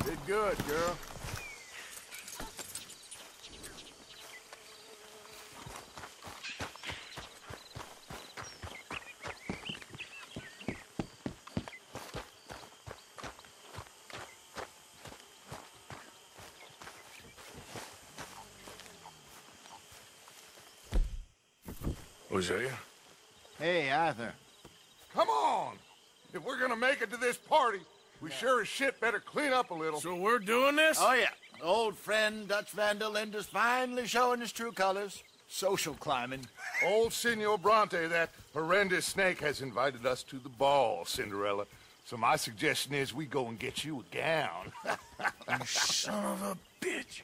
Did good, girl. Hosea? Hey, Arthur. Come on! If we're gonna make it to this party, we sure as shit better clean up a little. So we're doing this? Oh, yeah. Old friend Dutch Van der Linde's finally showing his true colors. Social climbing. Old Senor Bronte, that horrendous snake, has invited us to the ball, Cinderella. So my suggestion is we go and get you a gown. You son of a bitch.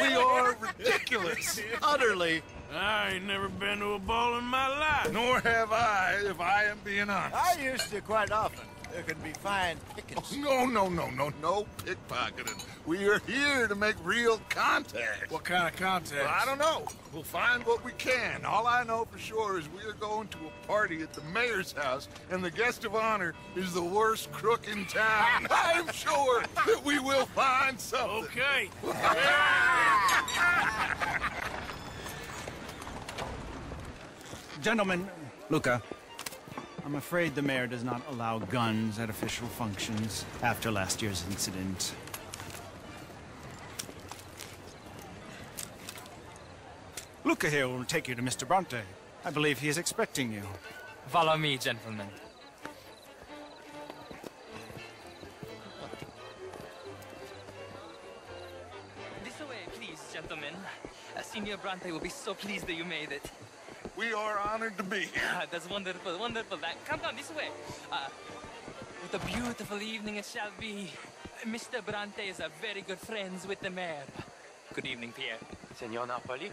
We are ridiculous. Utterly. I ain't never been to a ball in my life. Nor have I, if I am being honest. I used to quite often. There can be fine pickings. No pickpocketing. We are here to make real contact. What kind of contact? Well, I don't know. We'll find what we can. All I know for sure is we are going to a party at the mayor's house, and the guest of honor is the worst crook in town. I'm sure that we will find something. Okay. Gentlemen, Luca, I'm afraid the mayor does not allow guns at official functions after last year's incident. Luca here will take you to Mr. Bronte. I believe he is expecting you. Follow me, gentlemen. This way, please, gentlemen. Senor Bronte will be so pleased that you made it. We are honored to be here. That's wonderful, wonderful. Come down this way. What a beautiful evening it shall be. Mr. Bronte is a very good friends with the mayor. Good evening, Pierre. Senor Napoli?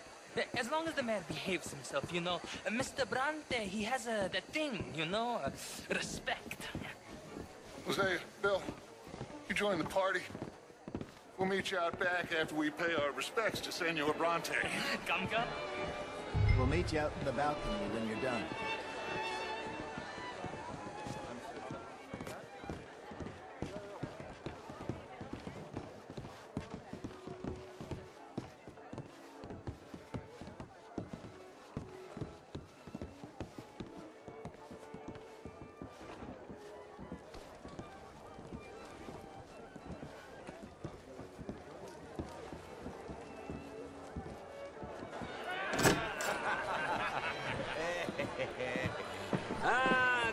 As long as the mayor behaves himself, you know. Mr. Bronte, he has that thing, you know, respect. Hosea, Bill, you join the party. We'll meet you out back after we pay our respects to Senor Bronte. Come. We'll meet you out in the balcony when you're done.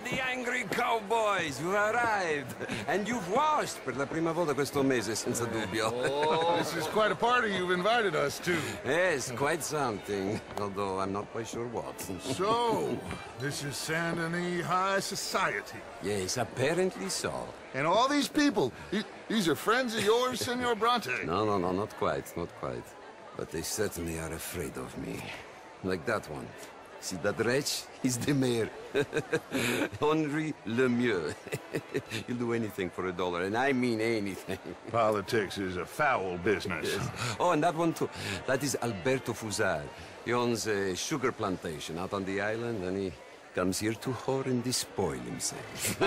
The angry cowboys, you've arrived. And you've washed per la prima volta questo mese, senza dubbio. Oh, this is quite a party you've invited us to. Yes, quite something. Although I'm not quite sure what. So, this is Saint Denis High Society. Yes, apparently so. And all these people, these are friends of yours, Senor Bronte? No, not quite. But they certainly are afraid of me. Like that one. See that wretch? He's the mayor. Henri Lemieux. He'll do anything for $1, and I mean anything. Politics is a foul business. Yes. Oh, and that one too. That is Alberto Fusar. He owns a sugar plantation out on the island, and he comes here to whore and despoil himself.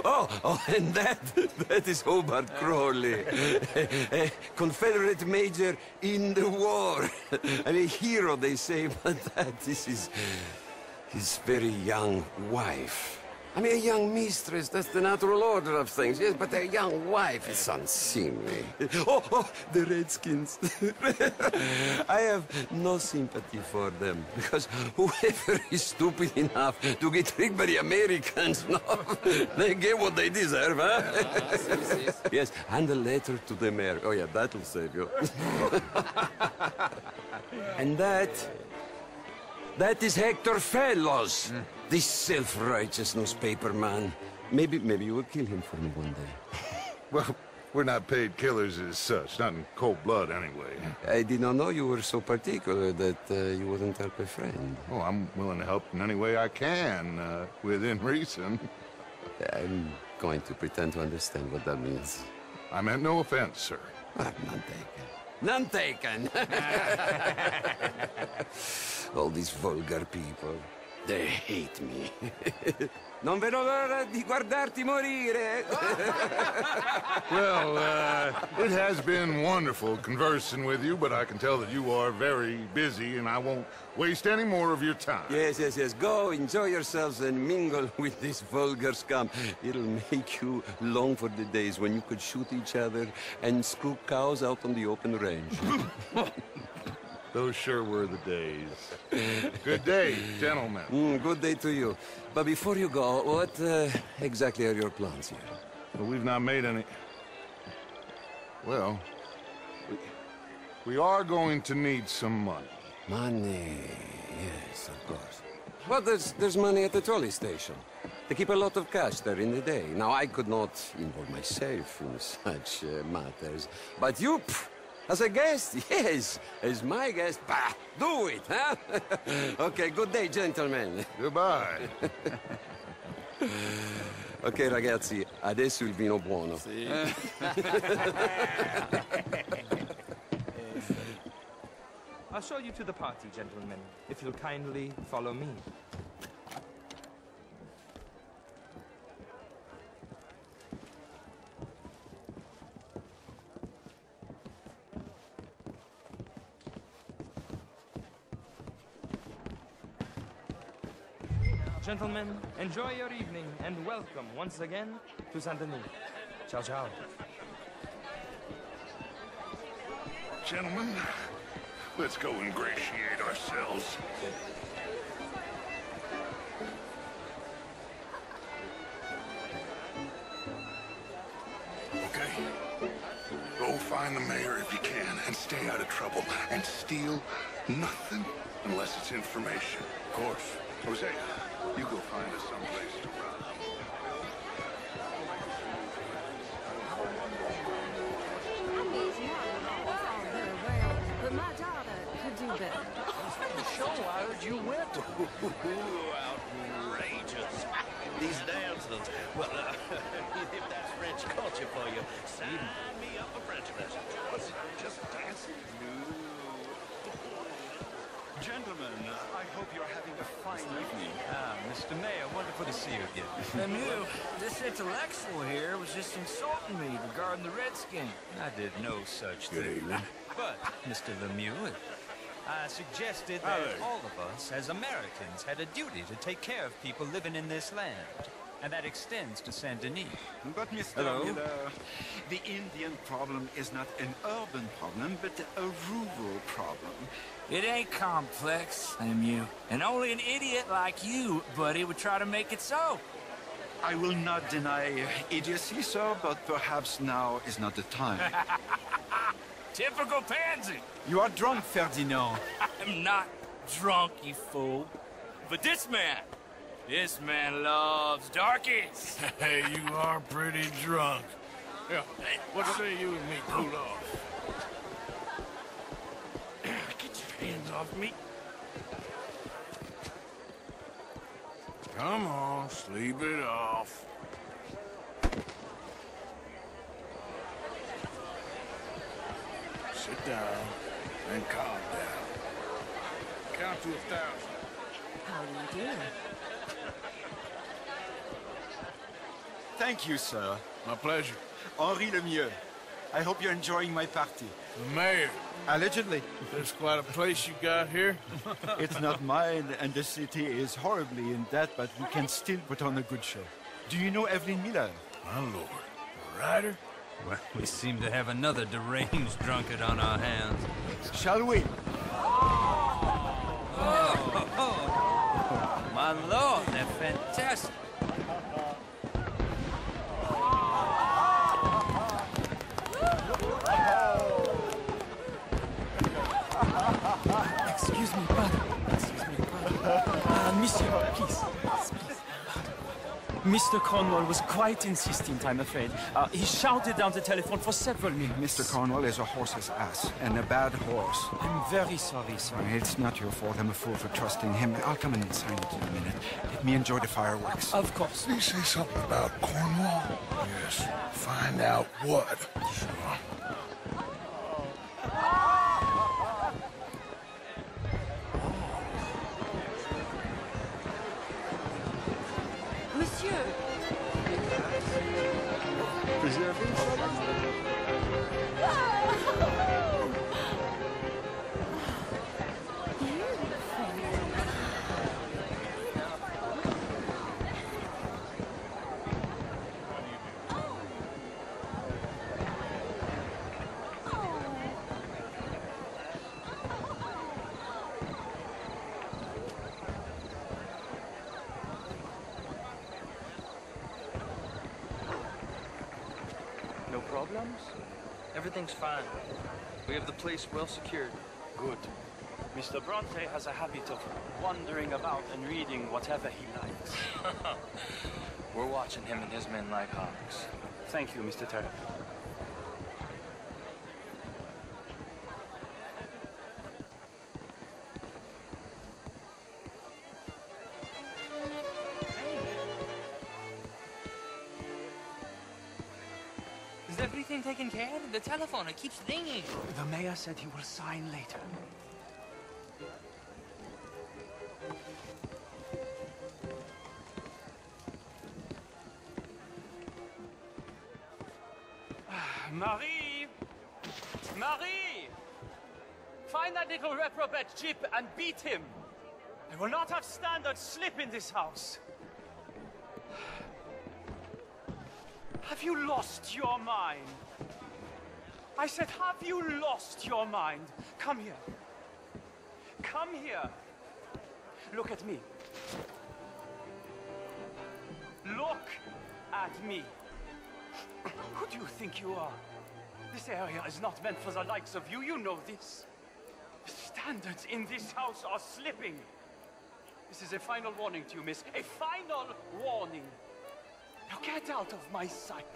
Oh, and that is Hobart Crawley, a Confederate major in the war, and a hero, they say, but that is his very young wife. I mean, a young mistress, that's the natural order of things, yes, but a young wife is unseemly. Oh, the Redskins. I have no sympathy for them, because whoever is stupid enough to get tricked by the Americans, no, they get what they deserve, huh? Yes, and a letter to the mayor. Oh, yeah, that'll save you. And that is Hector Fellows. This self-righteous newspaper man. Maybe you will kill him for me one day. Well, we're not paid killers as such, not in cold blood anyway. I did not know you were so particular that you wouldn't help a friend. Oh, I'm willing to help in any way I can, within reason. I'm going to pretend to understand what that means. I meant no offense, sir. Ah, none taken. None taken! All these vulgar people, they hate me. Non vedo l'ora di guardarti morire! Well, it has been wonderful conversing with you, but I can tell that you are very busy, and I won't waste any more of your time. Yes, yes, yes. Go, enjoy yourselves and mingle with this vulgar scum. It'll make you long for the days when you could shoot each other and screw cows out on the open range. Those sure were the days. Good day, gentlemen. Good day to you. But before you go, what exactly are your plans here? Well, we've not made any... Well, we are going to need some money. Money, yes, of course. Well, there's money at the trolley station. They keep a lot of cash there in the day. Now, I could not involve myself in such matters. But you, as a guest, yes, as my guest, bah, do it, huh? Okay, good day, gentlemen. Goodbye. Ok, ragazzi, adesso il vino buono. I'll show you to the party, gentlemen, if you'll kindly follow me. Gentlemen, enjoy your evening and welcome once again to Saint Denis. Ciao, ciao. Gentlemen, let's go ingratiate ourselves. Okay. Go find the mayor if you can and stay out of trouble. And steal nothing unless it's information. Of course. Hosea, you go find us someplace to run. But my daughter could do better. The show I heard you went to. Outrageous. These dancers. Well, if that's French culture for you, sign me up for French lessons. Was it just dancing? No. Gentlemen, I hope you're having a fine evening. Mr. Mayor, wonderful to see you again. Lemieux, this intellectual here was just insulting me regarding the Redskins. I did no such thing. But, Mr. Lemieux, I suggested that all of us, as Americans, had a duty to take care of people living in this land. And that extends to Saint Denis. But, Mr. Miller, the Indian problem is not an urban problem, but a rural problem. It ain't complex, Lemieux. And only an idiot like you, buddy, would try to make it so. I will not deny idiocy, sir, but perhaps now is not the time. Typical pansy. You are drunk, Ferdinand. I'm not drunk, you fool. But this man loves darkies. Hey, you are pretty drunk. Yeah, what say you and me cool off? Get your hands off me. Come on, sleep it off. Sit down and calm down. Count to 1,000. How do you do? Thank you, sir. My pleasure. Henri Lemieux. I hope you're enjoying my party. The mayor. Allegedly. There's quite a place you got here. It's not mine, and the city is horribly in debt, but we can still put on a good show. Do you know Evelyn Miller? My lord. A writer? Well, we seem to have another deranged drunkard on our hands. Shall we? My lord, they're fantastic. Excuse me, brother. Monsieur, please. Mr. Cornwall was quite insistent, I'm afraid. He shouted down the telephone for several minutes. Mr. Cornwall is a horse's ass, and a bad horse. I'm very sorry, sir. It's not your fault. I'm a fool for trusting him. I'll come in and sign it in a minute. Let me enjoy the fireworks. Of course. Did he say something about Cornwall? Yes. Find out what. Sure. Monsieur! No problems? Everything's fine. We have the place well secured. Good. Mr. Bronte has a habit of wandering about and reading whatever he likes. We're watching him and his men like hawks. Thank you, Mr. Turner. Is everything taken care of? The telephone, it keeps ringing. The mayor said he will sign later. Marie! Marie! Find that little reprobate Chip and beat him. I will not have standard slip in this house. Have you lost your mind? I said, have you lost your mind? Come here. Come here. Look at me. Look at me. Who do you think you are? This area is not meant for the likes of you. You know this. The standards in this house are slipping. This is a final warning to you, miss. A final warning. Now get out of my sight.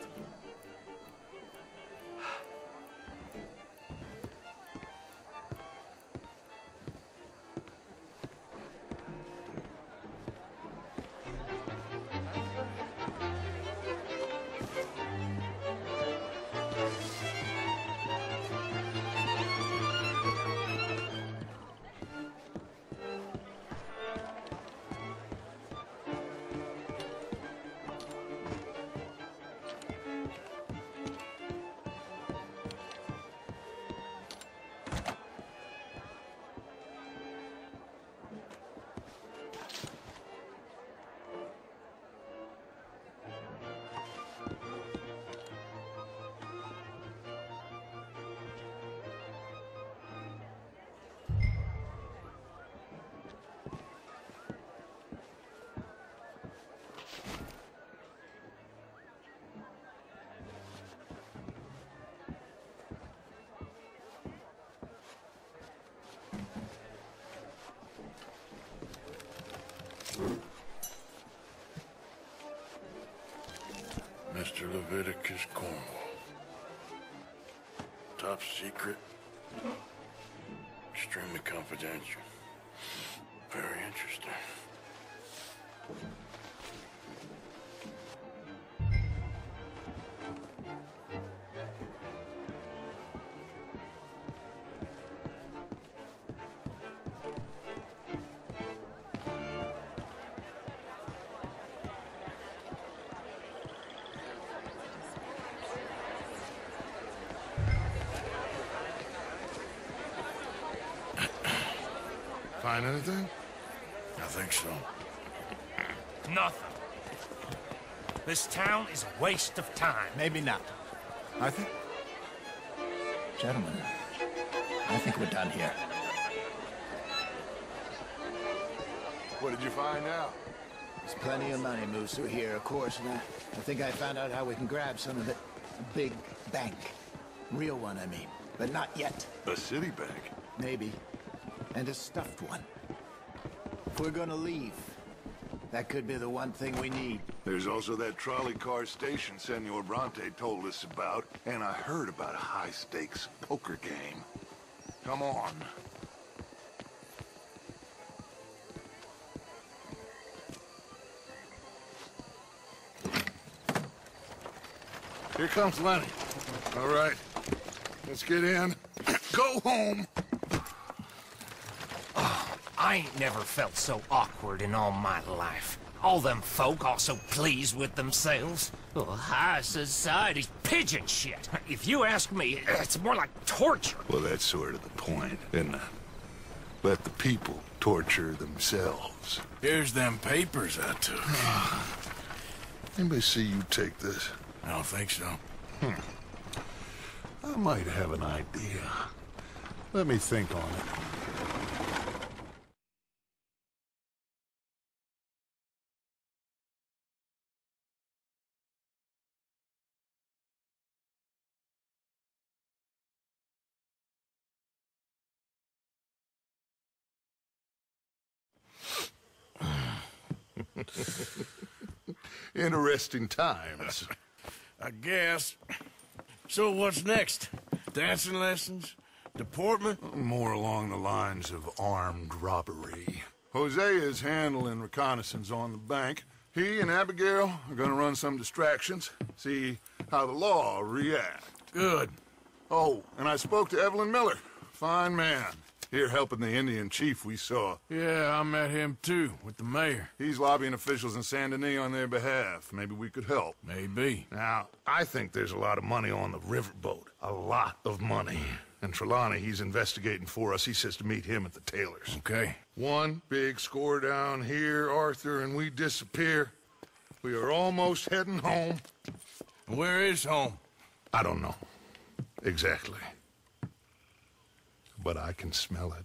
Mr. Leviticus Cornwall. Top secret. Extremely confidential. Very interesting. Find anything? I think so. Nothing. This town is a waste of time. Maybe not. Arthur? Gentlemen, I think we're done here. What did you find out? There's plenty of money moves through here, of course, and I think I found out how we can grab some of it. A big bank. Real one, I mean. But not yet. A city bank? Maybe. And a stuffed one. If we're gonna leave, that could be the one thing we need. There's also that trolley car station Senor Bronte told us about, and I heard about a high-stakes poker game. Come on. Here comes Lenny. All right, let's get in. Go home. Oh, I ain't never felt so awkward in all my life. All them folk all so pleased with themselves. Oh, high society's pigeon shit. If you ask me, it's more like torture. Well, that's sort of the point, isn't it? Let the people torture themselves. Here's them papers I took. Anybody see you take this? I don't think so. I might have an idea. Let me think on it. Interesting times. I guess. So what's next? Dancing lessons? Deportment? More along the lines of armed robbery. Hosea is handling reconnaissance on the bank. He and Abigail are gonna run some distractions, see how the law reacts. Good. Oh, and I spoke to Evelyn Miller. Fine man. Here helping the Indian chief we saw. Yeah, I met him too, with the mayor. He's lobbying officials in Saint Denis on their behalf. Maybe we could help. Maybe. Now, I think there's a lot of money on the riverboat. A lot of money. And Trelawney, he's investigating for us. He says to meet him at the Taylor's. Okay. One big score down here, Arthur, and we disappear. We are almost heading home. Where is home? I don't know. Exactly. But I can smell it.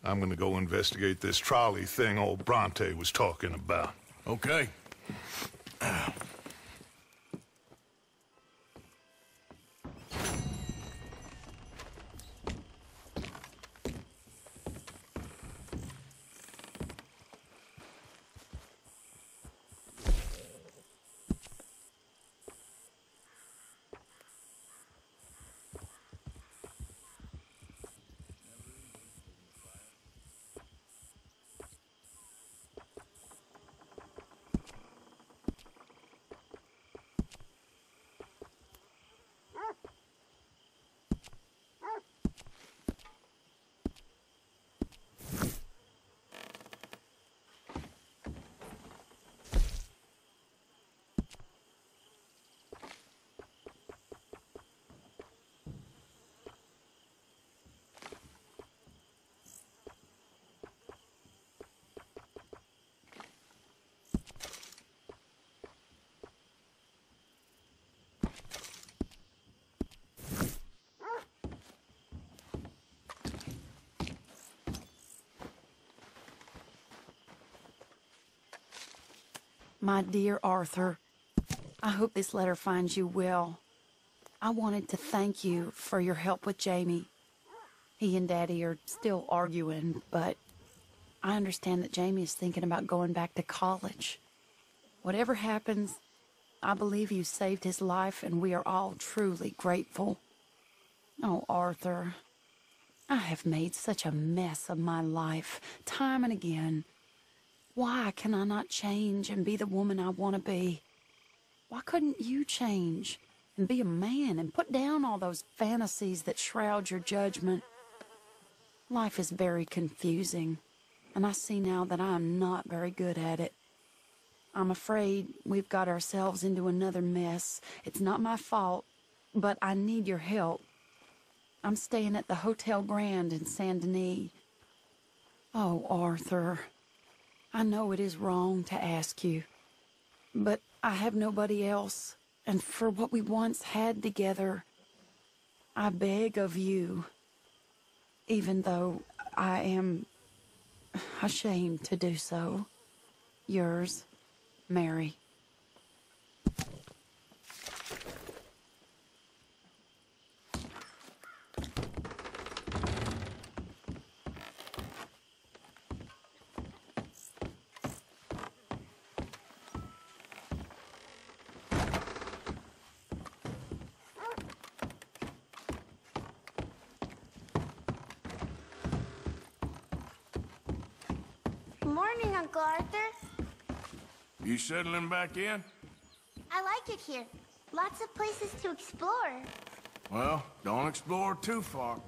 I'm gonna go investigate this trolley thing old Bronte was talking about. Okay. My dear Arthur, I hope this letter finds you well. I wanted to thank you for your help with Jamie. He and Daddy are still arguing, but I understand that Jamie is thinking about going back to college. Whatever happens, I believe you saved his life, and we are all truly grateful. Oh, Arthur, I have made such a mess of my life, time and again. Why can I not change and be the woman I want to be? Why couldn't you change and be a man and put down all those fantasies that shroud your judgment? Life is very confusing, and I see now that I am not very good at it. I'm afraid we've got ourselves into another mess. It's not my fault, but I need your help. I'm staying at the Hotel Grand in Saint Denis. Oh, Arthur, I know it is wrong to ask you, but I have nobody else, and for what we once had together, I beg of you, even though I am ashamed to do so. Yours, Mary. morning, Uncle Arthur. You settling back in? I like it here. Lots of places to explore. Well, don't explore too far.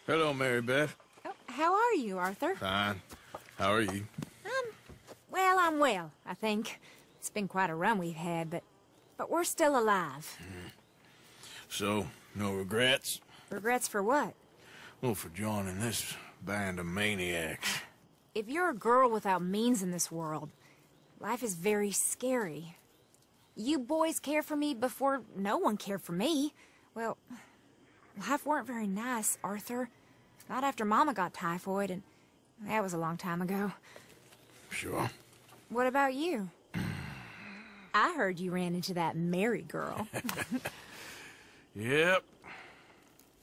Hello, Mary Beth. Oh, how are you, Arthur? Fine. How are you? Well, I'm well, I think. It's been quite a run we've had, but we're still alive. So, no regrets? Regrets for what? Well, for joining this band of maniacs. If you're a girl without means in this world, life is very scary. You boys cared for me before no one cared for me. Well, life weren't very nice, Arthur. Not after Mama got typhoid, and that was a long time ago. Sure. What about you? I heard you ran into that Mary girl. Yep.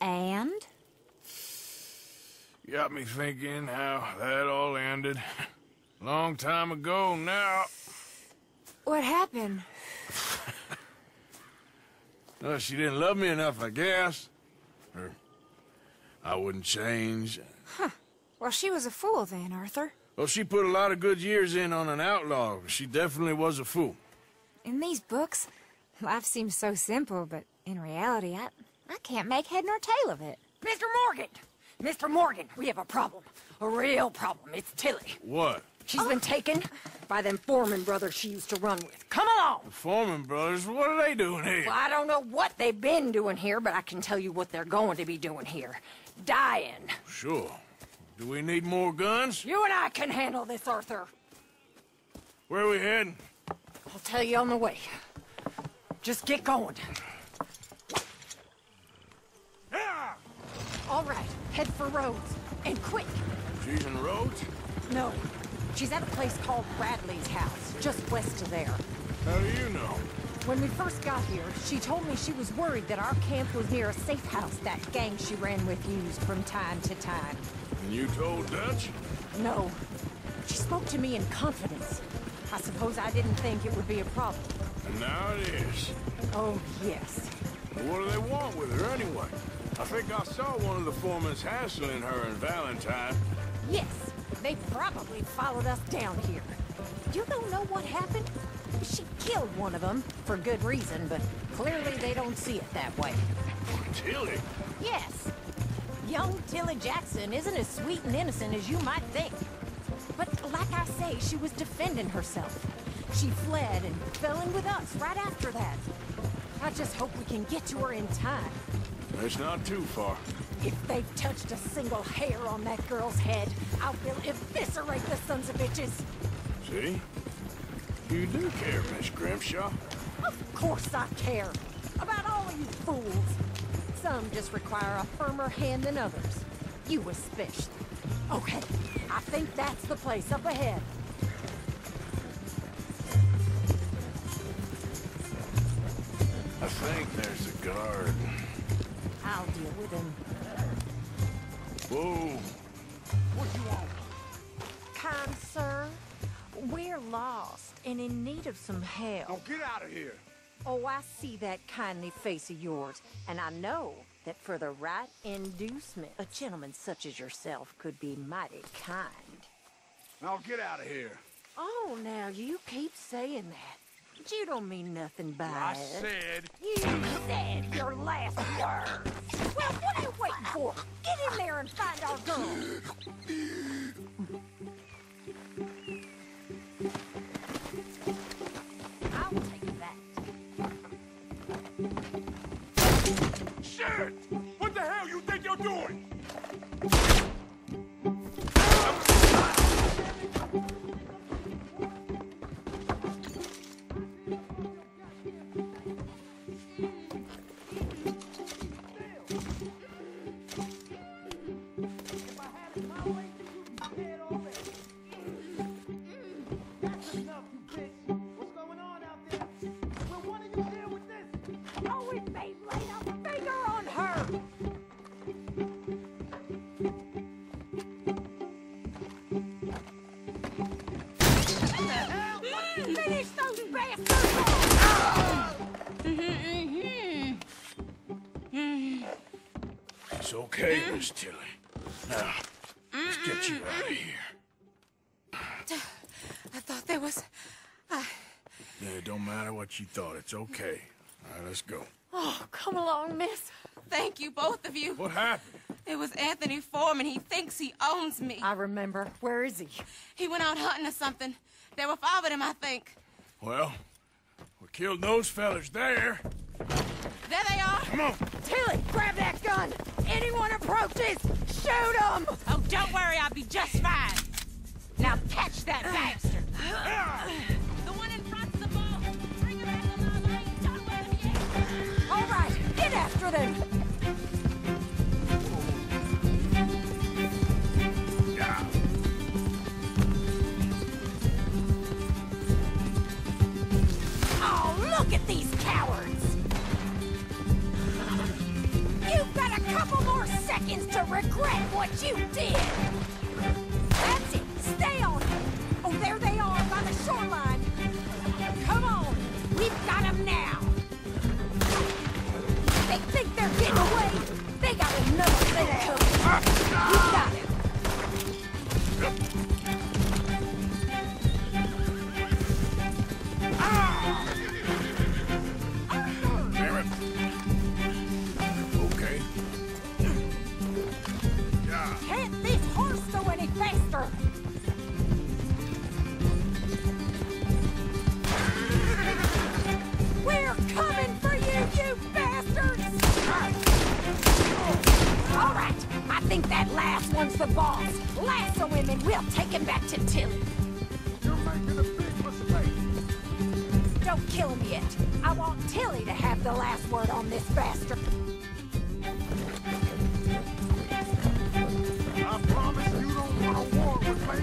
And? Got me thinking how that all ended. Long time ago now. What happened? Well, she didn't love me enough, I guess. Or I wouldn't change. Huh. Well, she was a fool then, Arthur. Well, she put a lot of good years in on an outlaw. She definitely was a fool. In these books, life seems so simple, but in reality, I can't make head nor tail of it. Mr. Morgan! Mr. Morgan, we have a problem. A real problem. It's Tilly. What? She's been taken by them Foreman brothers she used to run with. Come along! The Foreman brothers? What are they doing here? Well, I don't know what they've been doing here, but I can tell you what they're going to be doing here. Dying. Sure. Do we need more guns? You and I can handle this, Arthur. Where are we heading? I'll tell you on the way. Just get going. All right, head for Rhodes. And quick. She's in Rhodes? No. She's at a place called Bradley's house, just west of there. How do you know? When we first got here, she told me she was worried that our camp was near a safe house that gang she ran with used from time to time. And you told Dutch? No. She spoke to me in confidence. I suppose I didn't think it would be a problem. And now it is. Oh, yes. Well, what do they want with her anyway? I think I saw one of the foremans hassling her and Valentine. Yes. They probably followed us down here. You don't know what happened? She killed one of them, for good reason, but clearly they don't see it that way. Tilly? Yes. Young Tilly Jackson isn't as sweet and innocent as you might think. But like I say, she was defending herself. She fled and fell in with us right after that. I just hope we can get to her in time. It's not too far. If they've touched a single hair on that girl's head, I will eviscerate the sons of bitches. See? You do care, Miss Grimshaw. Of course I care. About all of you fools. Some just require a firmer hand than others. You especially. Okay, I think that's the place up ahead. I think there's a guard. I'll deal with him. Whoa. What you want? Kind sir, we're lost and in need of some help. Now get out of here. Oh, I see that kindly face of yours, and I know that for the right inducement, a gentleman such as yourself could be mighty kind. Now get out of here. Oh, now you keep saying that. You don't mean nothing by I it. said... You said your last word. Well, what are you waiting for? Get in there and find our gun. I'll take that. Shit! What the hell you think you're doing? It's okay, Miss Tilly. Now, let's get you out of here. I thought there was... Yeah, it don't matter what you thought. It's okay. All right, let's go. Oh, come along, miss. Thank you, both of you. What happened? It was Anthony Foreman. He thinks he owns me. I remember. Where is he? He went out hunting or something. There were 5 of them, I think. Well, we killed those fellas there. There they are. Come on. Tilly, grab that gun. Anyone approaches, shoot them. Oh, don't worry. I'll be just fine. Now catch that bastard. The one in front of the boat. Bring him out alive. I ain't done with him yet. All right, get after them. Look at these cowards! You've got a couple more seconds to regret what you did! That's it! Stay on it! Oh, there they are by the shoreline! Come on! We've got them now! They think they're getting away! They got another thing coming! You got it! Okay. Can't this horse go any faster? We're coming for you, you bastards! All right, I think that last one's the boss. Lasso him and we'll take him back to Tilly. You're making a big mistake. Don't kill him yet. I want Tilly to have the last word on this bastard. I promise you don't want a war with me.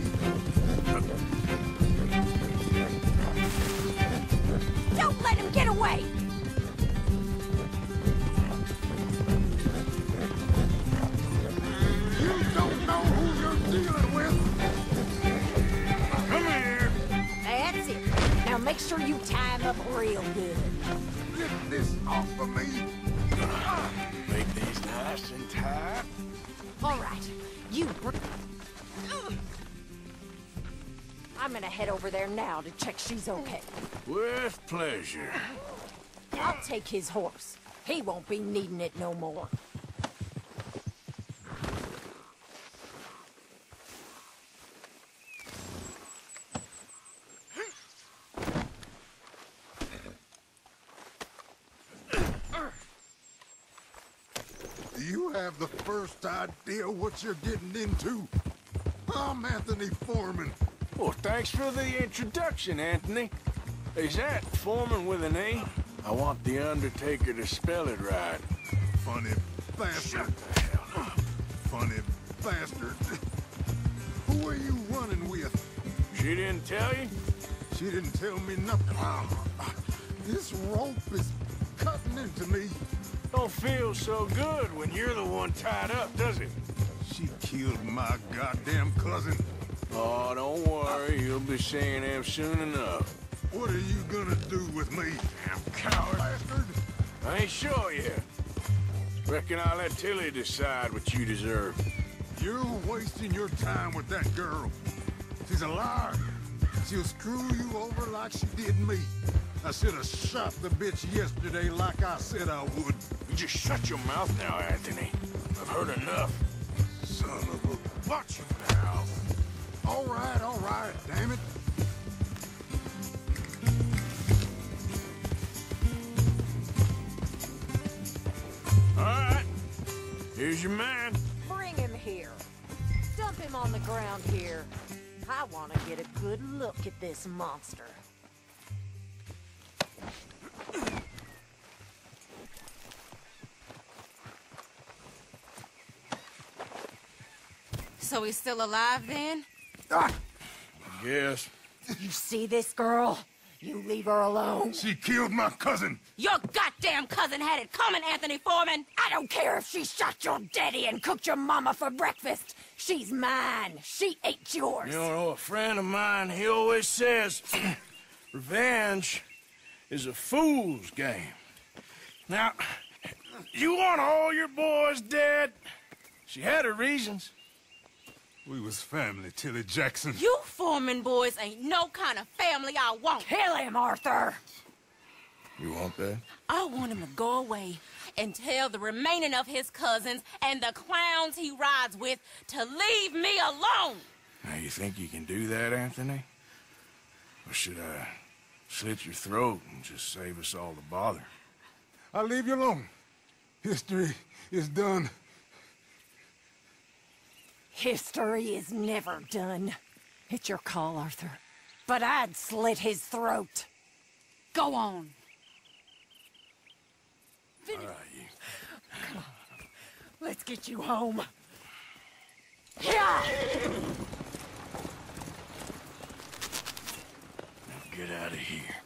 Don't let him get away! You don't know who you're dealing with. Come here. That's it. Now make sure you tie him up real good. Get this off of me. Make these nice and tight. All right, you... I'm gonna head over there now to check she's okay. With pleasure. I'll take his horse. He won't be needing it no more. Do you have the first idea what you're getting into? I'm Anthony Foreman. Well, thanks for the introduction, Anthony. Is that Foreman with an A? I want the Undertaker to spell it right. Funny bastard. Shut the hell up. Funny bastard. Who are you running with? She didn't tell you? She didn't tell me nothing. This rope is cutting into me. Don't feel so good when you're the one tied up, does it? She killed my goddamn cousin. Oh, don't worry. You'll be seeing him soon enough. What are you gonna do with me, damn coward bastard? I ain't sure yet. Reckon I'll let Tilly decide what you deserve. You're wasting your time with that girl. She's a liar. She'll screw you over like she did me. I should have shot the bitch yesterday like I said I would. You just shut your mouth now, Anthony. I've heard enough. Son of a... Watch your mouth. All right, damn it. All right. Here's your man. Bring him here. Dump him on the ground here. I want to get a good look at this monster. So he's still alive then? I guess. You see this girl? You leave her alone. She killed my cousin. Your goddamn cousin had it coming, Anthony Foreman. I don't care if she shot your daddy and cooked your mama for breakfast. She's mine. She ate yours. You know, a friend of mine, he always says, revenge is a fool's game. Now, you want all your boys dead? She had her reasons. We was family, Tilly Jackson. You Foreman boys ain't no kind of family I want. Kill him, Arthur! You want that? I want him to go away and tell the remaining of his cousins and the clowns he rides with to leave me alone. Now, you think you can do that, Anthony? Or should I slit your throat and just save us all the bother? I'll leave you alone. History is done. History is never done. It's your call, Arthur. But I'd slit his throat. Go on. All right, you. Come on. Let's get you home. Yeah! Now get out of here.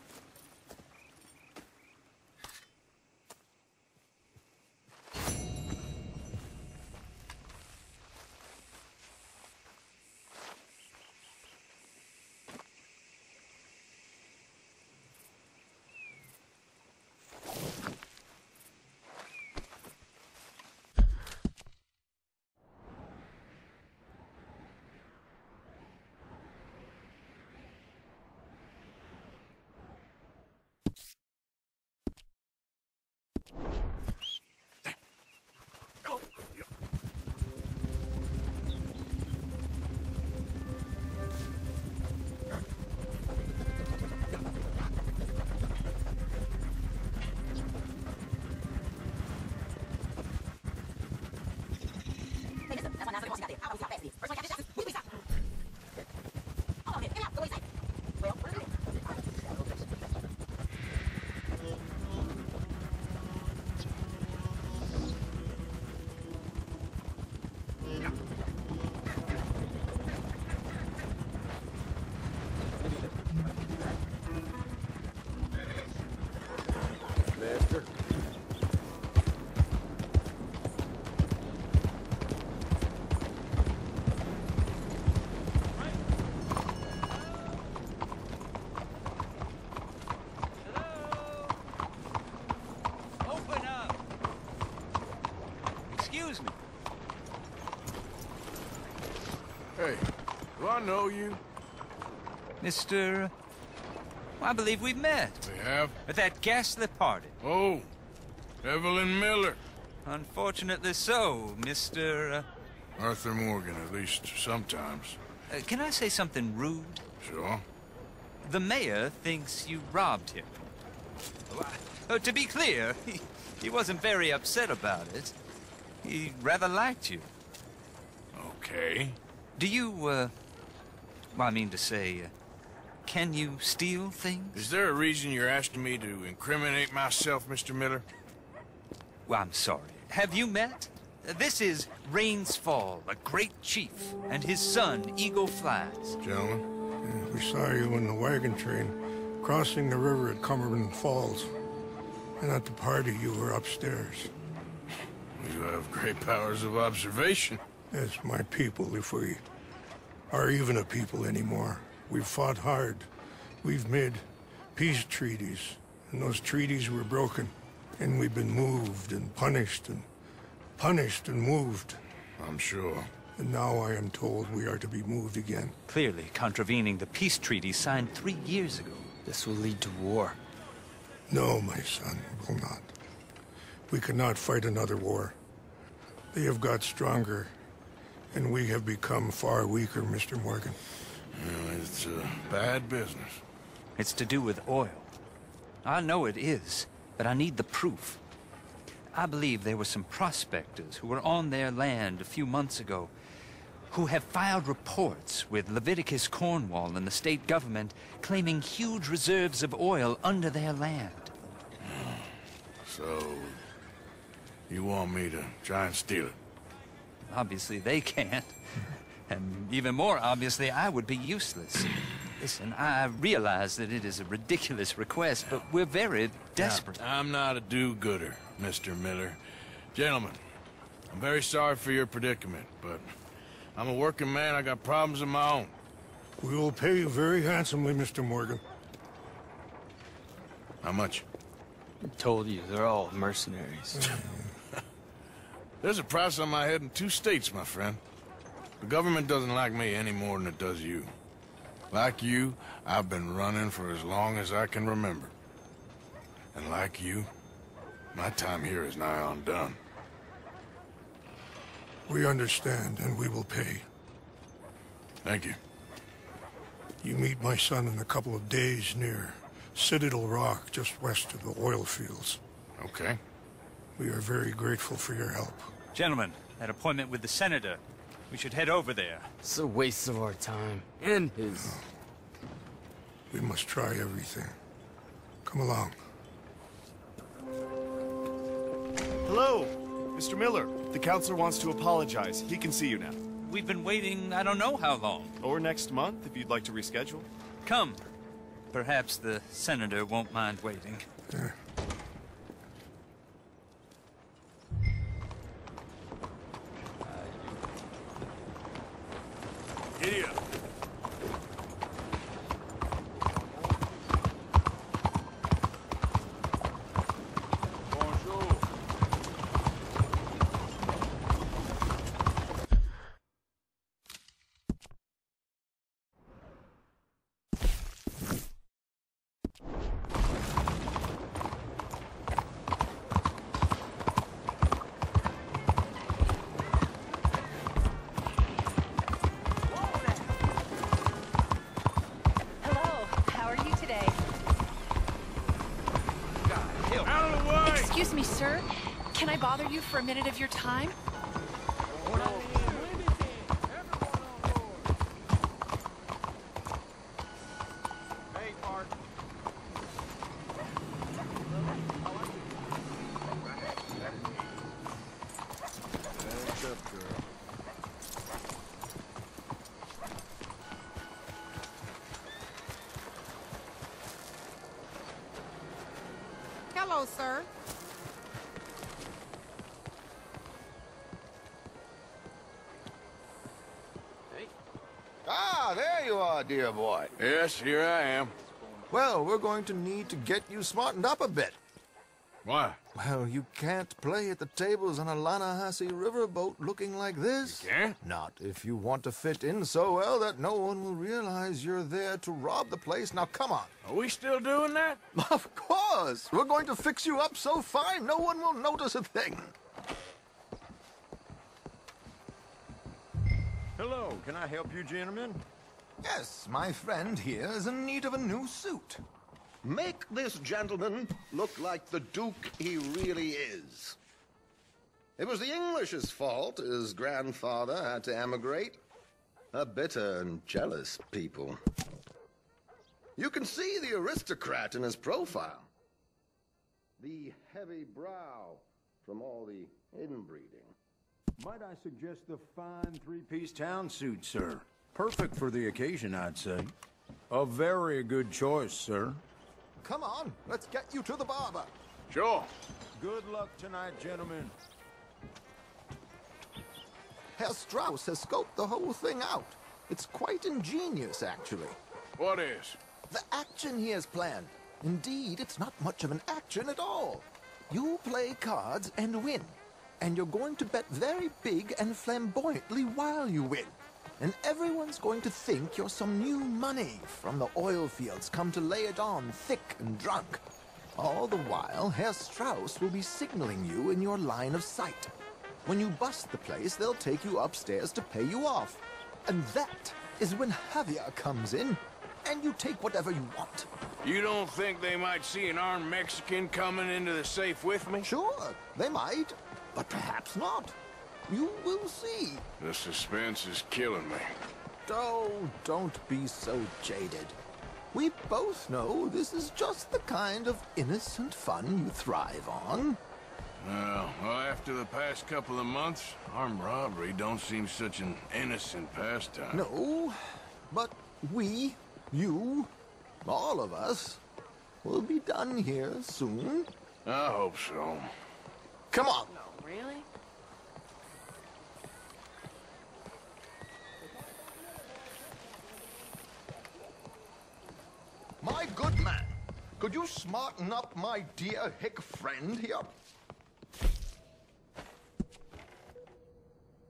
Excuse me. Hey, do I know you? Mr. I believe we've met. We have? At that ghastly party. Oh, Evelyn Miller. Unfortunately so, Mr. Arthur Morgan, at least sometimes. Can I say something rude? Sure. The mayor thinks you robbed him. To be clear, he wasn't very upset about it. He rather liked you. Okay. Do you, well, I mean to say, can you steal things? Is there a reason you're asking me to incriminate myself, Mr. Miller? Well, I'm sorry. Have you met? This is Rains Fall, a great chief, and his son, Eagle Flies. Gentlemen, we saw you in the wagon train crossing the river at Cumberland Falls. And at the party, you were upstairs. You have great powers of observation. Yes, my people, if we are even a people anymore. We've fought hard. We've made peace treaties, and those treaties were broken. And we've been moved and punished and moved. I'm sure. And now I am told we are to be moved again. Clearly contravening the peace treaty signed 3 years ago. This will lead to war. No, my son, it will not. We cannot fight another war. They have got stronger, and we have become far weaker, Mr. Morgan. Well, it's bad business. It's to do with oil. I know it is, but I need the proof. I believe there were some prospectors who were on their land a few months ago who have filed reports with Leviticus Cornwall and the state government claiming huge reserves of oil under their land. So, you want me to try and steal it? Obviously they can't. And even more obviously, I would be useless. Listen, I realize that it is a ridiculous request, but we're very desperate. Now, I'm not a do-gooder, Mr. Miller. Gentlemen, I'm very sorry for your predicament, but I'm a working man. I got problems of my own. We will pay you very handsomely, Mr. Morgan. How much? I told you, they're all mercenaries. There's a price on my head in 2 states, my friend. The government doesn't like me any more than it does you. Like you, I've been running for as long as I can remember. And like you, my time here is nigh on done. We understand, and we will pay. Thank you. You meet my son in a couple of days near Citadel Rock, just west of the oil fields. Okay. We are very grateful for your help. Gentlemen, that appointment with the senator. We should head over there. It's a waste of our time. And his. We must try everything. Come along. Hello, Mr. Miller. The counselor wants to apologize. He can see you now. We've been waiting I don't know how long. Or next month, if you'd like to reschedule. Come. Perhaps the senator won't mind waiting. Yeah. Giddy up. Excuse me, sir. Can I bother you for a minute of your time? Hey, Mark. Thanks up, girl. Hello, sir. Ah, there you are, dear boy. Yes, here I am. Well, we're going to need to get you smartened up a bit. Why? Well, you can't play at the tables on a Lannahechee riverboat looking like this. You can't? Not if you want to fit in so well that no one will realize you're there to rob the place. Now, come on. Are we still doing that? Of course. We're going to fix you up so fine no one will notice a thing. Hello, can I help you, gentlemen? Yes, my friend here is in need of a new suit. Make this gentleman look like the Duke he really is. It was the English's fault his grandfather had to emigrate. A bitter and jealous people. You can see the aristocrat in his profile. The heavy brow from all the inbreeding. Might I suggest the fine three-piece town suit, sir? Perfect for the occasion, I'd say. A very good choice, sir. Come on, let's get you to the barber. Sure. Good luck tonight, gentlemen. Herr Strauss has scoped the whole thing out. It's quite ingenious, actually. What is? The action he has planned. Indeed, it's not much of an action at all. You play cards and win. And you're going to bet very big and flamboyantly while you win. And everyone's going to think you're some new money from the oil fields come to lay it on thick and drunk. All the while, Herr Strauss will be signaling you in your line of sight. When you bust the place, they'll take you upstairs to pay you off. And that is when Javier comes in, and you take whatever you want. You don't think they might see an armed Mexican coming into the safe with me? Sure, they might, but perhaps not. You will see. The suspense is killing me. Oh, don't be so jaded. We both know this is just the kind of innocent fun you thrive on. Well, after the past couple of months, armed robbery don't seem such an innocent pastime. No, but we, you, all of us, will be done here soon. I hope so. Come on. No, really? My good man, could you smarten up my dear hick friend here?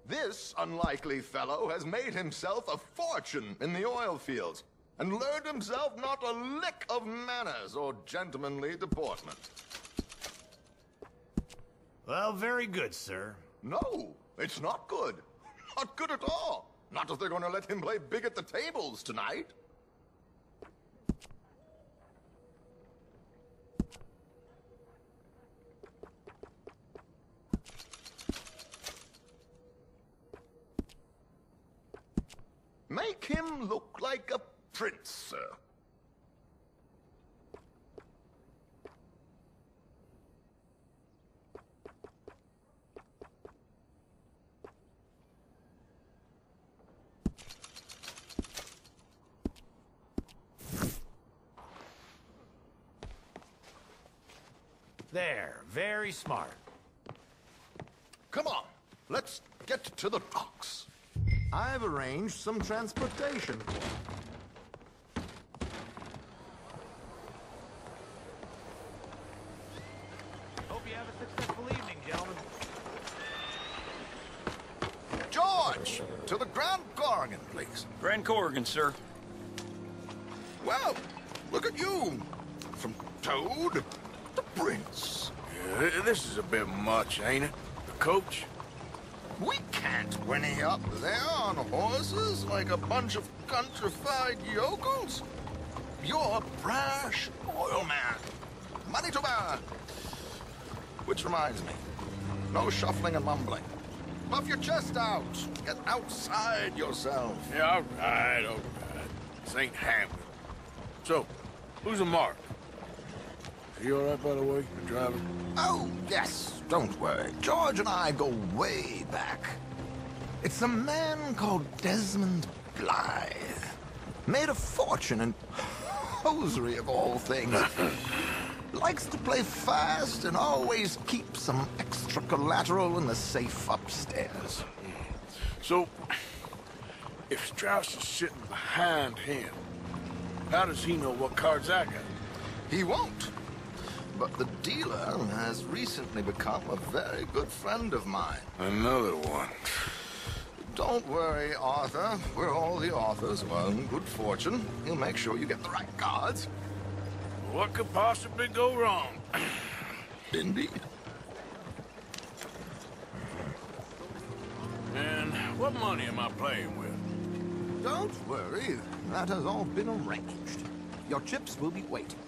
This unlikely fellow has made himself a fortune in the oil fields and learned himself not a lick of manners or gentlemanly deportment. Well, very good, sir. No, it's not good. Not good at all. Not if they're going to let him play big at the tables tonight. Make him look like a prince, sir. There, very smart. Come on, let's get to the docks. I've arranged some transportation. Hope you have a successful evening, gentlemen. George, to the Grand Corrigan, please. Grand Corrigan, sir. Well, look at you. From Toad to Prince. Yeah, this is a bit much, ain't it? The coach? We can't whinny up there on horses like a bunch of countrified yokels. You're a brash oil man. Money to burn. Which reminds me, no shuffling and mumbling. Puff your chest out. Get outside yourself. Yeah, all right, all right. This ain't happening. So, who's the mark? Is he all right, by the way, the driver? Oh, yes. Don't worry. George and I go way back. It's a man called Desmond Blythe. Made a fortune in hosiery of all things. Likes to play fast and always keeps some extra collateral in the safe upstairs. So, if Strauss is sitting behind him, how does he know what cards I got? He won't. But the dealer has recently become a very good friend of mine. Another one. Don't worry, Arthur. We're all the authors of our own good fortune. He'll make sure you get the right cards. What could possibly go wrong? Indeed. And what money am I playing with? Don't worry. That has all been arranged. Your chips will be waiting.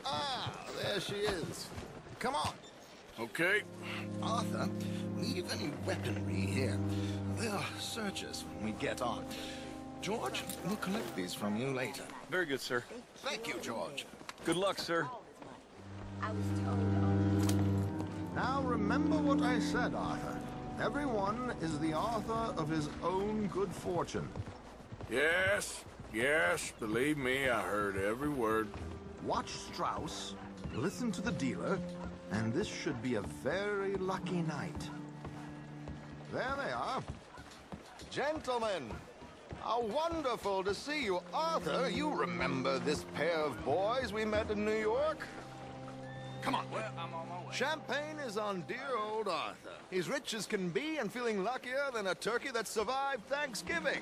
Ah, there she is. Come on. Okay. Arthur, leave any weaponry here. They'll search us when we get on. George, we'll collect these from you later. Very good, sir. Thank you, George. Good luck, sir. Now remember what I said, Arthur. Everyone is the author of his own good fortune. Yes, yes, believe me, I heard every word. Watch Strauss, listen to the dealer, and this should be a very lucky night. There they are. Gentlemen, how wonderful to see you. Arthur, you remember this pair of boys we met in New York? Come on. Well, I'm on my way. Champagne is on dear old Arthur. He's rich as can be and feeling luckier than a turkey that survived Thanksgiving.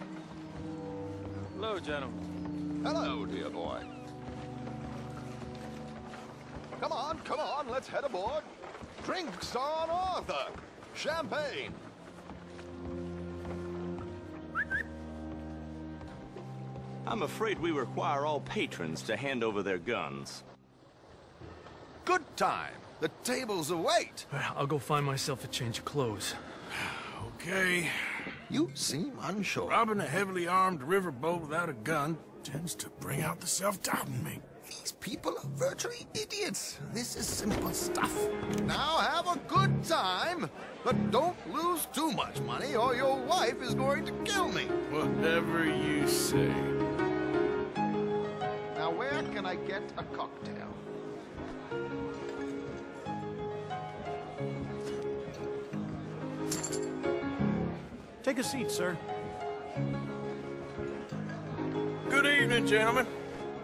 Hello, gentlemen. Hello, dear boy. Come on, let's head aboard. Drinks on Arthur. Champagne. I'm afraid we require all patrons to hand over their guns. Good time. The tables await. I'll go find myself a change of clothes. Okay. You seem unsure. Robbing a heavily armed riverboat without a gun tends to bring out the self-doubt in me. These people are virtually idiots. This is simple stuff. Now have a good time, but don't lose too much money or your wife is going to kill me. Whatever you say. Now where can I get a cocktail? Take a seat, sir. Good evening, gentlemen.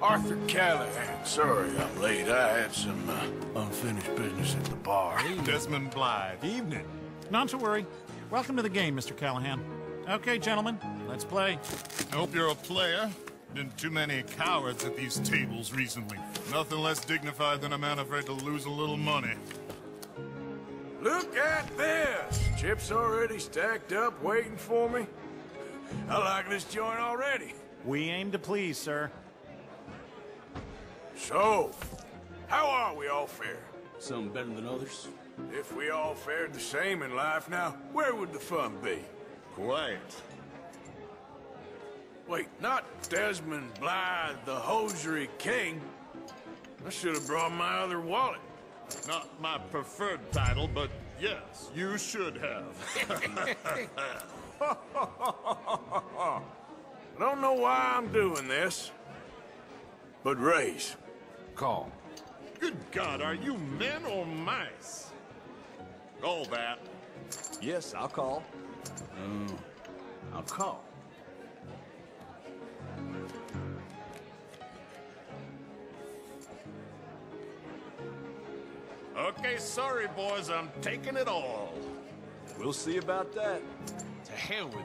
Arthur Callahan. Sorry I'm late. I had some unfinished business at the bar. Desmond Blythe. Evening. Not to worry. Welcome to the game, Mr. Callahan. Okay, gentlemen, let's play. Hope you're a player. Been too many cowards at these tables recently. Nothing less dignified than a man afraid to lose a little money. Look at this! Chips already stacked up, waiting for me. I like this joint already. We aim to please, sir. So, how are we all fair? Some better than others. If we all fared the same in life now, where would the fun be? Quiet. Wait, not Desmond Blythe, the hosiery king. I should have brought my other wallet. Not my preferred title, but yes, you should have. I don't know why I'm doing this, but raise. Call. Good God, are you men or mice? Call that. Yes, I'll call. I'll call. Okay, sorry, boys, I'm taking it all. We'll see about that. To hell with it.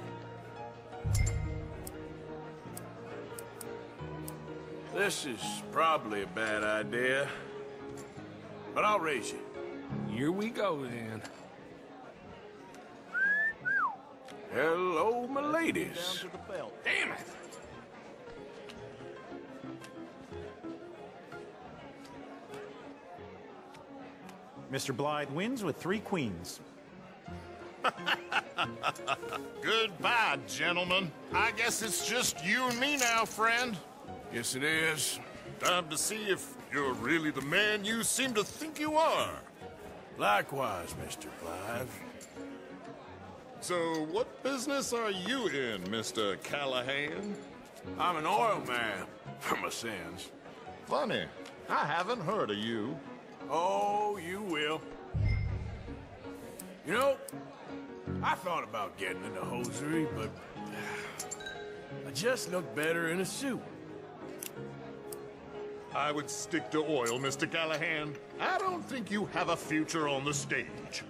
This is probably a bad idea, but I'll raise you. Here we go, then. Hello, my ladies. Down to the belt. Damn it! Mr. Blythe wins with 3 queens. Goodbye, gentlemen. I guess it's just you and me now, friend. Yes, it is. Time to see if you're really the man you seem to think you are. Likewise, Mr. Blythe. So, what business are you in, Mr. Callahan? I'm an oil man, for my sins. Funny, I haven't heard of you. Oh, you will. You know, I thought about getting into hosiery, but I just look better in a suit. I would stick to oil, Mr. Callahan. I don't think you have a future on the stage.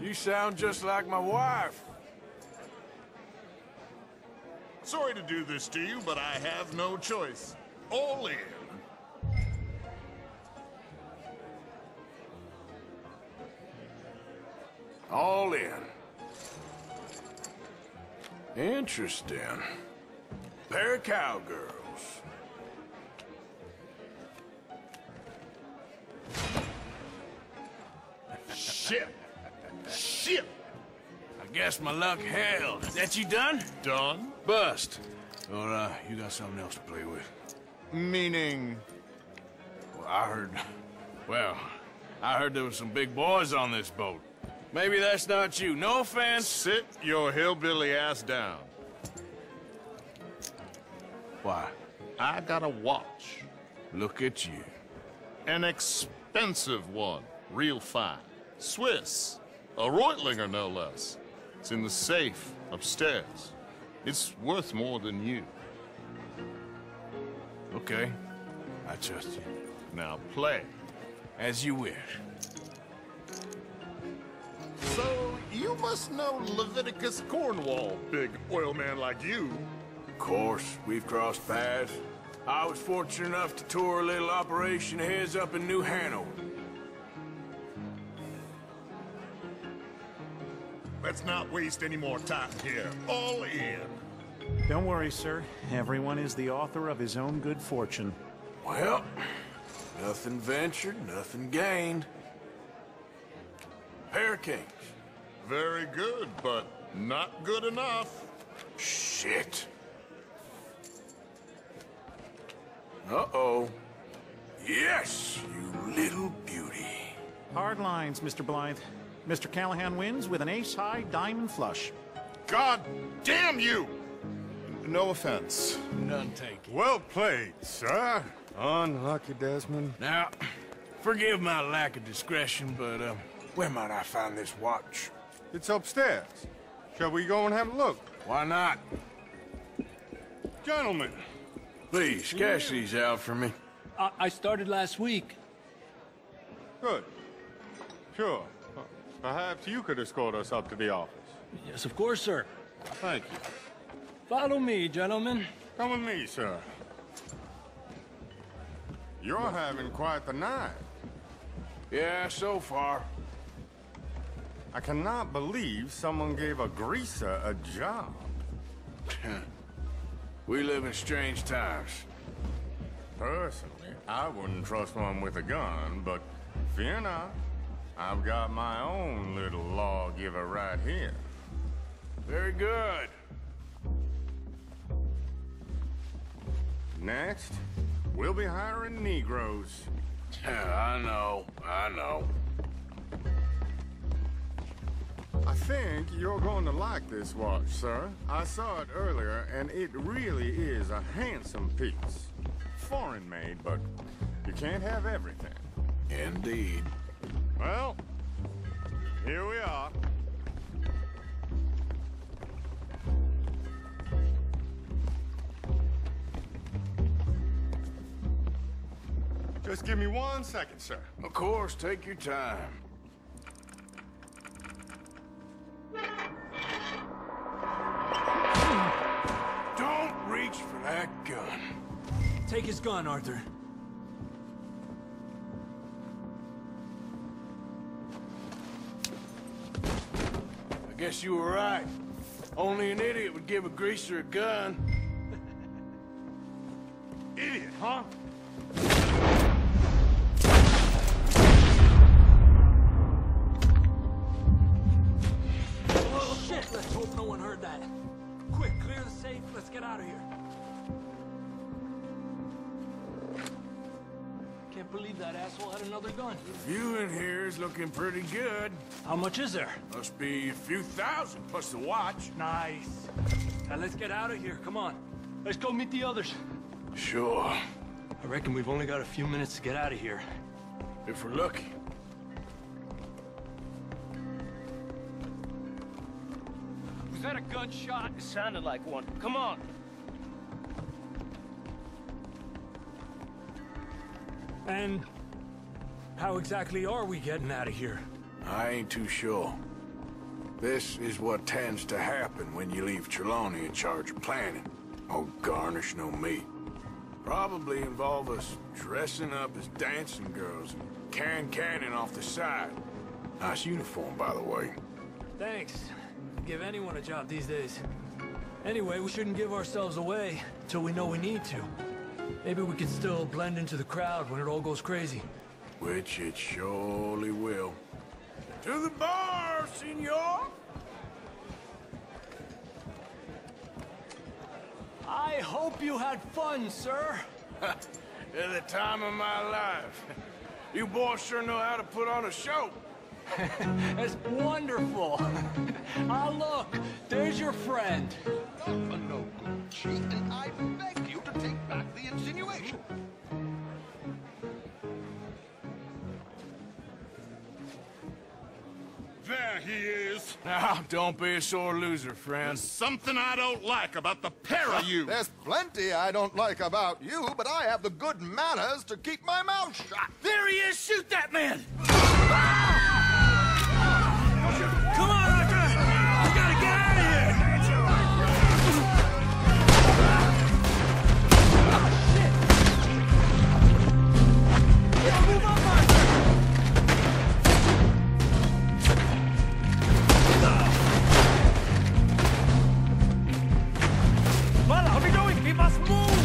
You sound just like my wife. Sorry to do this to you, but I have no choice. All in. All in. Interesting. Pair of cowgirls. Shit! Shit! I guess my luck held. That you done? Done? Bust. Or, you got something else to play with? Meaning? Well, I heard there was some big boys on this boat. Maybe that's not you. No offense. Sit your hillbilly ass down. Why? I got a watch. Look at you. An expensive one. Real fine. Swiss. A Reutlinger, no less. It's in the safe upstairs. It's worth more than you. Okay. I trust you. Now play. As you wish. So, you must know Leviticus Cornwall, big oil man like you. Of course, we've crossed paths. I was fortunate enough to tour a little operation of his up in New Hanover. Let's not waste any more time here. All in. Don't worry, sir. Everyone is the author of his own good fortune. Well, nothing ventured, nothing gained. Pair of kings. Very good, but not good enough. Shit. Uh-oh. Yes, you little beauty. Hard lines, Mr. Blythe. Mr. Callahan wins with an ace-high diamond flush. God damn you! No offense. None taken. Well played, sir. Unlucky, Desmond. Now, forgive my lack of discretion, but, where might I find this watch? It's upstairs. Shall we go and have a look? Why not? Gentlemen. Please, cash these out for me. I started last week. Good. Sure. Perhaps you could escort us up to the office. Yes, of course, sir. Thank you. Follow me, gentlemen. Come with me, sir. You're having quite the night. Yeah, so far. I cannot believe someone gave a greaser a job. We live in strange times. Personally, I wouldn't trust one with a gun, but fear not. I've got my own little lawgiver right here. Very good. Next, we'll be hiring Negroes. I know. I think you're going to like this watch, sir. I saw it earlier, and it really is a handsome piece. Foreign made, but you can't have everything. Indeed. Well, here we are. Just give me 1 second, sir. Of course, take your time. Don't reach for that gun. Take his gun, Arthur. I guess you were right. Only an idiot would give a greaser a gun. Idiot, huh? Oh, shit! Let's hope no one heard that. Quick, clear the safe. Let's get out of here. Can't believe that asshole had another gun. The view in here is looking pretty good. How much is there? Must be a few thousand plus the watch. Nice. Now let's get out of here. Come on. Let's go meet the others. Sure. I reckon we've only got a few minutes to get out of here. If we're lucky. Was that a gunshot? It sounded like one. Come on. And how exactly are we getting out of here? I ain't too sure. This is what tends to happen when you leave Trelawney in charge of planning. Oh, garnish no meat. Probably involve us dressing up as dancing girls and carrying cannon off the side. Nice uniform, by the way. Thanks. Give anyone a job these days. Anyway, we shouldn't give ourselves away till we know we need to. Maybe we can still blend into the crowd when it all goes crazy. Which it surely will. To the bar, senor! I hope you had fun, sir. At the time of my life. You boys sure know how to put on a show. That's wonderful. Ah, look, there's your friend. No good cheat, and I beg you to take back the insinuation. There he is. Now, don't be a sore loser, friend. There's something I don't like about the pair of you. There's plenty I don't like about you, but I have the good manners to keep my mouth shut. There he is! Shoot that man! Come on, Arthur! We gotta get out of here! Shit! Move up, Arthur! Well, are we going? We must move!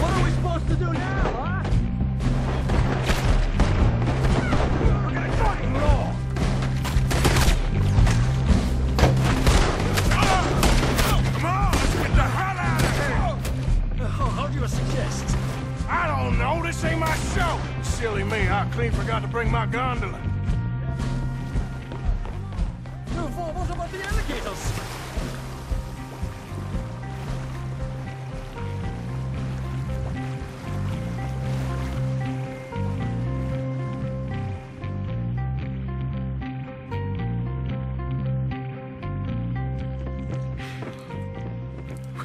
What are we supposed to do now, huh? We're gonna fucking roll! Come on, let's get the hell out of here! How do you suggest? I don't know, this ain't my show! Silly me, I clean forgot to bring my gondola. What about the alligators?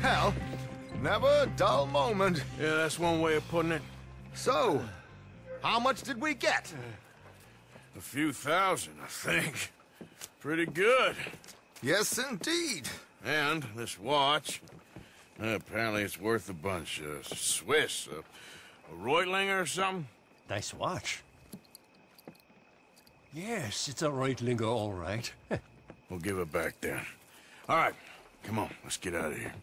Well, Never a dull moment. Yeah, that's one way of putting it. So, how much did we get? A few thousand, I think. Pretty good. Yes, indeed. And this watch, apparently it's worth a bunch. Swiss, a Reutlinger or something? Nice watch. Yes, it's a Reutlinger, all right. We'll give it back then. All right, come on, let's get out of here.